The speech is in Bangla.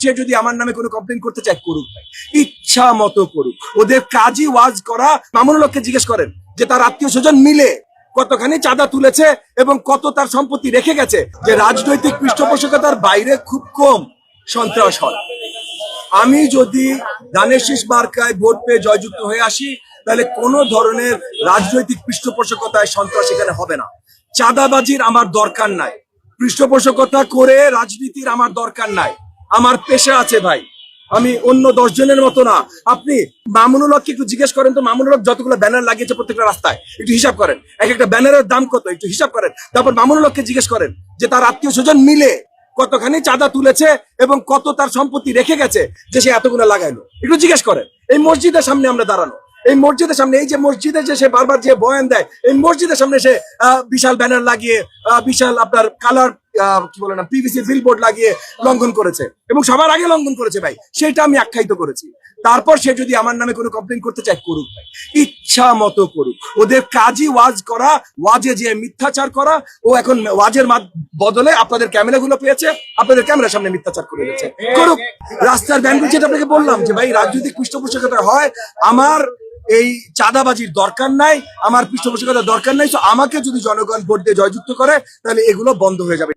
সে যদি আমার নামে কোনো কমপ্লেন করতে চায় করুক ভাই, ইচ্ছা মতো করুক। ওদের কাজই ওয়াজ করা। মামুনুল হককে জিজ্ঞেস করেন যে তার আত্মীয় স্বজন মিলে কতখানি চাঁদা তুলেছে এবং কত তার সম্পত্তি রেখে গেছে। যে রাজনৈতিক পৃষ্ঠপোষকতার বাইরে খুব কম সন্ত্রাস হয়। আমি যদি ধানের শীষ মার্কায় ভোট পেয়ে জয়যুক্ত হয়ে আসি, তাহলে কোনো ধরনের রাজনৈতিক পৃষ্ঠপোষকতায় সন্ত্রাস এখানে হবে না। চাঁদাবাজির আমার দরকার নাই, পৃষ্ঠপোষকতা করে রাজনীতির আমার দরকার নাই। আমার পেশা আছে ভাই, আমি অন্য 10 জনের মতো না। আপনি মামুনুল হককে একটু জিজ্ঞেস করেন তো, মামুনুল হক যতগুলো ব্যানার লাগিয়েছে প্রত্যেকটা রাস্তায়, একটু হিসাব করেন এক একটা ব্যানারের দাম কত, একটু হিসাব করেন। তারপর মামুনুল হককে জিজ্ঞেস করেন যে তার আত্মীয় স্বজন মিলে কতখানি চাঁদা তুলেছে এবং কত তার সম্পত্তি রেখে গেছে যে সে এতগুলো লাগাইলো, একটু জিজ্ঞেস করেন। এই মসজিদের সামনে আমরা দাঁড়ানো, এই মসজিদের সামনে, এই যে মসজিদে যে সে বারবার যে বয়ান দেয়, এই মসজিদের সামনে সে বিশাল ব্যানার লাগিয়ে, বিশাল আপনার কালার কি বলে না, পিভিসি বিলবোর্ড লাগিয়ে লঙ্ঘন করেছে এবং সবার আগে লঙ্ঘন করেছে ভাই, সেটা আমি আখ্যায়িত করেছি। তারপর সে যদি আমার নামে কোনো কমপ্লেন করতে চায় করুক ভাই, ইচ্ছা মতো করুক। ওদের কাজই ওয়াজ করা, ওয়াজে যে মিথ্যাচার করা। ও এখন ওয়াজের বদলে আপনাদের ক্যামেরাগুলো পেয়েছে, আপনাদের ক্যামেরার সামনে মিথ্যাচার করে দিচ্ছে, করুক। রাস্তার ব্যান্ড যেটা আপনাকে বললাম যে ভাই রাজনৈতিক পৃষ্ঠপোষকতা হয়, আমার এই চাঁদাবাজির দরকার নাই, আমার পৃষ্ঠপোষকতার দরকার নাই। তো আমাকে যদি জনগণ ভোট দিয়ে জয়যুক্ত করে, তাহলে এগুলো বন্ধ হয়ে যাবে।